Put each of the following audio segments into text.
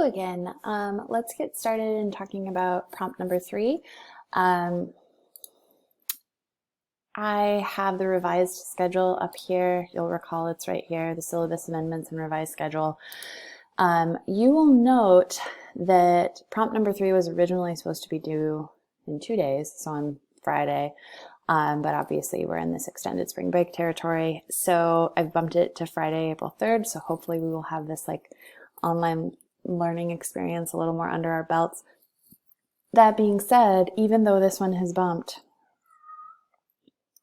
Hello again. Let's get started in talking about prompt number 3. Um, I have the revised schedule up here. You'll recall it's right here, the syllabus amendments and revised schedule. You will note that prompt number 3 was originally supposed to be due in 2 days, so on Friday. But obviously we're in this extended spring break territory. So I've bumped it to Friday, April 3rd. So hopefully we will have this like online learning experience a little more under our belts. That being said, even though this one has bumped,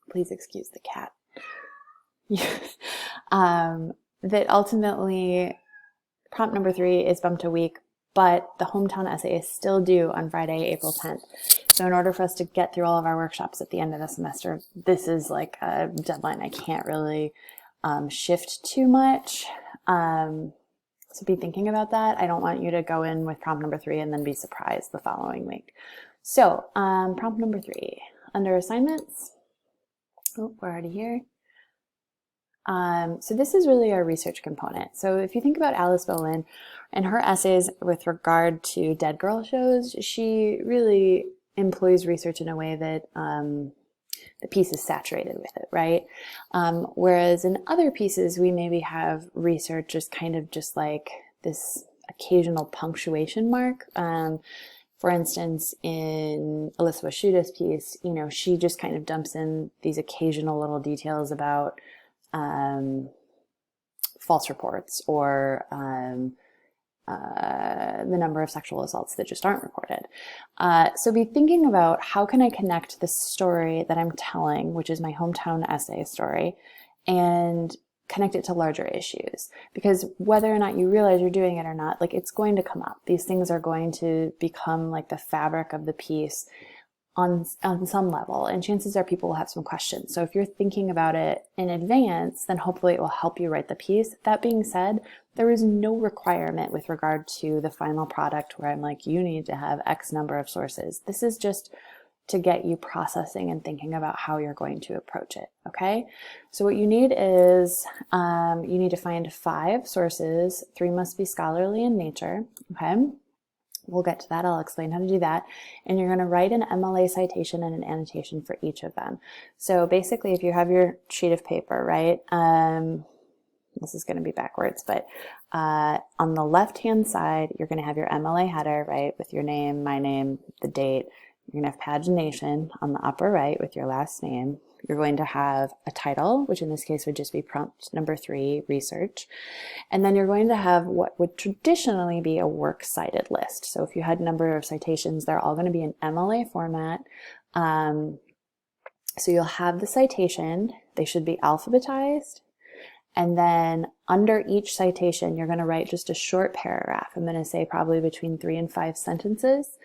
please excuse the cat, that ultimately prompt number 3 is bumped a week, but the hometown essay is still due on Friday, April 10th. So in order for us to get through all of our workshops at the end of the semester, this is like a deadline I can't really shift too much. So be thinking about that. I don't want you to go in with prompt number 3 and then be surprised the following week. So prompt number 3, under assignments, we're already here. So this is really our research component. So if you think about Alice Bowen and her essays with regard to dead girl shows, she really employs research in a way that the piece is saturated with it, right? Whereas in other pieces, we maybe have research as kind of just like this occasional punctuation mark. For instance, in Alyssa Washuda's piece, you know, she just kind of dumps in these occasional little details about false reports or the number of sexual assaults that just aren't reported. So be thinking about how can I connect the story that I'm telling, which is my hometown essay story, and connect it to larger issues. Because whether or not you realize you're doing it or not, like it's going to come up. These things are going to become like the fabric of the piece on some level, and chances are people will have some questions. So if you're thinking about it in advance, then hopefully it will help you write the piece. That being said, there is no requirement with regard to the final product where I'm like, you need to have X number of sources. This is just to get you processing and thinking about how you're going to approach it, okay? So what you need is, you need to find 5 sources. 3 must be scholarly in nature, okay? We'll get to that. I'll explain how to do that. And you're going to write an MLA citation and an annotation for each of them. So basically, if you have your sheet of paper, right, this is going to be backwards, but on the left-hand side, you're going to have your MLA header, right, with your name, my name, the date. You're going to have pagination on the upper right with your last name. You're going to have a title, which in this case would just be prompt number 3, research. And then you're going to have what would traditionally be a works cited list. So if you had a number of citations, they're all going to be in MLA format. So you'll have the citation. They should be alphabetized. And then under each citation, you're going to write just a short paragraph. I'm going to say probably between 3 and 5 sentences.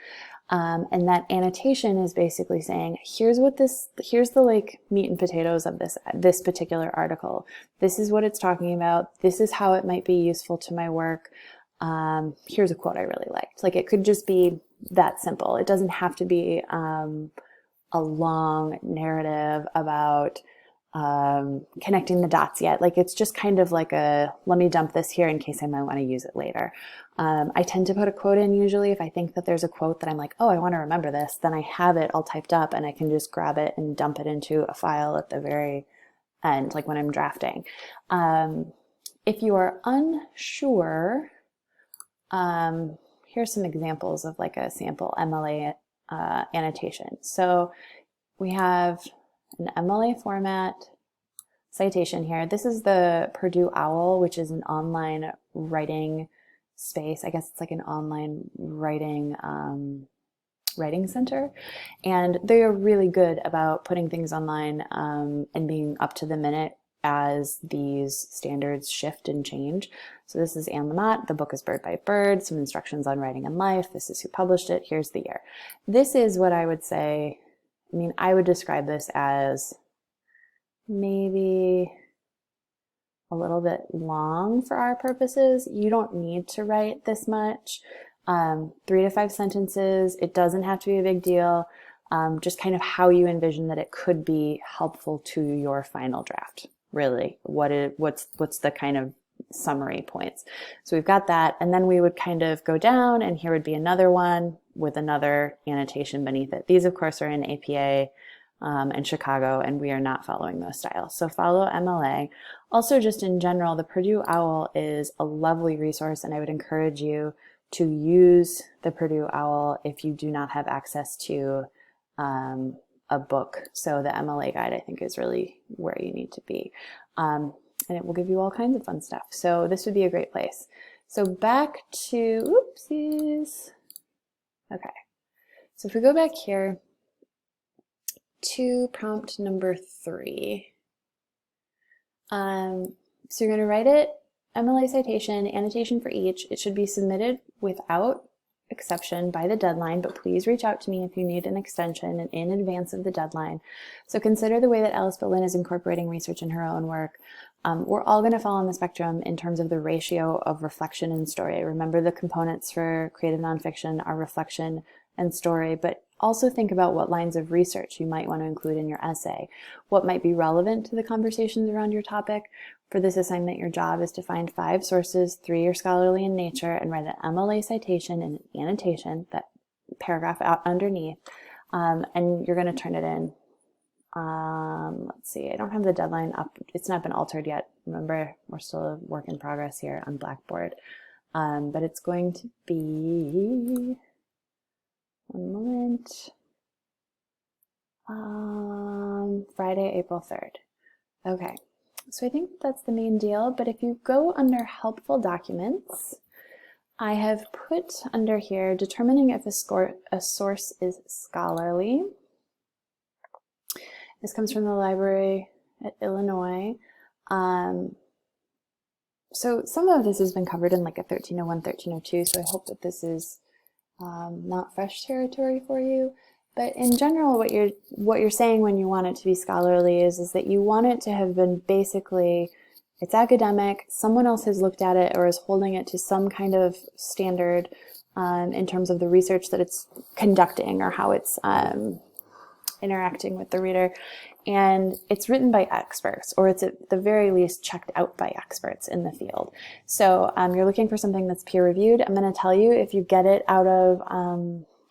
And that annotation is basically saying, here's the like meat and potatoes of this particular article. This is what it's talking about. This is how it might be useful to my work. Here's a quote I really liked. Like it could just be that simple. It doesn't have to be a long narrative about connecting the dots yet. Like it's just kind of like let me dump this here in case I might want to use it later. I tend to put a quote in usually if I think that there's a quote that I'm like, oh, I want to remember this, then I have it all typed up and I can just grab it and dump it into a file at the very end, like when I'm drafting. If you are unsure, here's some examples of like a sample MLA annotation. So we have an MLA format citation here. This is the Purdue OWL, which is an online writing space. I guess it's like an online writing writing center. And they are really good about putting things online and being up to the minute as these standards shift and change. So this is Anne Lamott. The book is Bird by Bird, some instructions on writing and life. This is who published it. Here's the year. This is what I would say, I would describe this as maybe a little bit long for our purposes. You don't need to write this much. 3 to 5 sentences. It doesn't have to be a big deal. Just kind of how you envision that it could be helpful to your final draft. Really, what's the kind of summary points. So we've got that, and then we would kind of go down, and here would be another one with another annotation beneath it. These, of course, are in APA and Chicago, and we are not following those styles. So follow MLA. Also, just in general, the Purdue OWL is a lovely resource, and I would encourage you to use the Purdue OWL if you do not have access to a book. So the MLA guide, I think, is really where you need to be. And it will give you all kinds of fun stuff. So this would be a great place. So back to, oopsies. Okay. So if we go back here to prompt number 3, so you're going to write it, MLA citation, annotation for each. It should be submitted without exception by the deadline, but please reach out to me if you need an extension and in advance of the deadline. So consider the way that Alice Boleyn is incorporating research in her own work. We're all going to fall on the spectrum in terms of the ratio of reflection and story. Remember, the components for creative nonfiction are reflection and story, but also think about what lines of research you might want to include in your essay, what might be relevant to the conversations around your topic. For this assignment, your job is to find 5 sources, 3 are scholarly in nature, and write an MLA citation and an annotation, that paragraph out underneath, and you're going to turn it in. Let's see, I don't have the deadline up. It's not been altered yet. Remember, we're still a work in progress here on Blackboard, but it's going to be, one moment, Friday, April 3rd. Okay. So I think that's the main deal, but if you go under helpful documents, I have put under here determining if a source is scholarly. This comes from the library at Illinois. So some of this has been covered in like a 1301, 1302, so I hope that this is not fresh territory for you. But in general, what you're saying when you want it to be scholarly is that you want it to have been basically, it's academic, someone else has looked at it or is holding it to some kind of standard in terms of the research that it's conducting or how it's interacting with the reader. And it's written by experts, or it's at the very least checked out by experts in the field. So you're looking for something that's peer-reviewed. I'm going to tell you, if you get it out of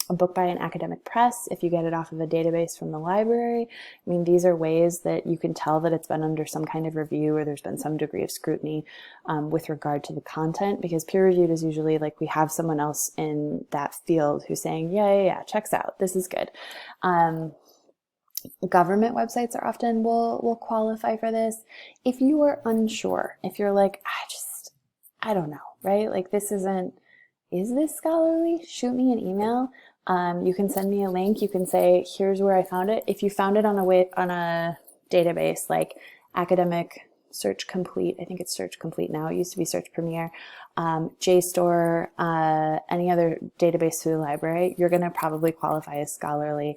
a book by an academic press, if you get it off of a database from the library, I mean, these are ways that you can tell that it's been under some kind of review or there's been some degree of scrutiny with regard to the content, because peer-reviewed is usually like we have someone else in that field who's saying, yeah, checks out, this is good. Government websites are often will qualify for this. If you are unsure, if you're like, I don't know, right? Like is this scholarly? Shoot me an email. You can send me a link. You can say, here's where I found it. If you found it on a database like Academic Search Complete, I think it's Search Complete now. It used to be Search Premier, JSTOR, any other database through the library, you're going to probably qualify as scholarly.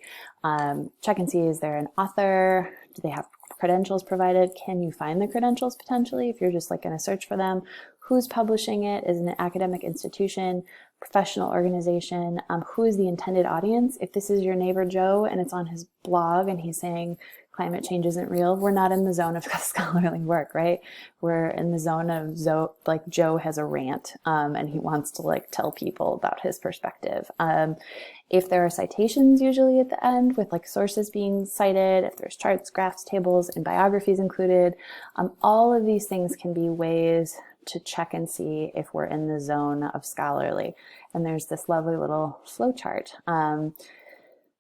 Check and see, is there an author? Do they have credentials provided? Can you find the credentials potentially if you're just like going to search for them? Who's publishing it? Is it an academic institution, professional organization? Who is the intended audience? If this is your neighbor Joe and it's on his blog and he's saying climate change isn't real, we're not in the zone of scholarly work, right? We're in the zone of like Joe has a rant and he wants to like tell people about his perspective. If there are citations usually at the end with like sources being cited, if there's charts, graphs, tables, and biographies included, all of these things can be ways to check and see if we're in the zone of scholarly. And there's this lovely little flow chart.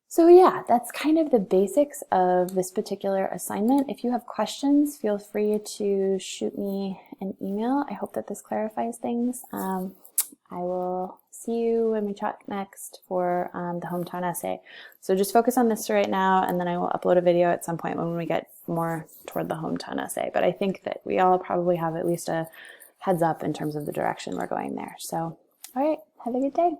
So yeah, that's kind of the basics of this particular assignment. If you have questions, feel free to shoot me an email. I hope that this clarifies things. I will see you when we chat next for the hometown essay. So just focus on this right now, and then I will upload a video at some point when we get more toward the hometown essay. But I think that we all probably have at least a heads up in terms of the direction we're going there. So, all right, have a good day.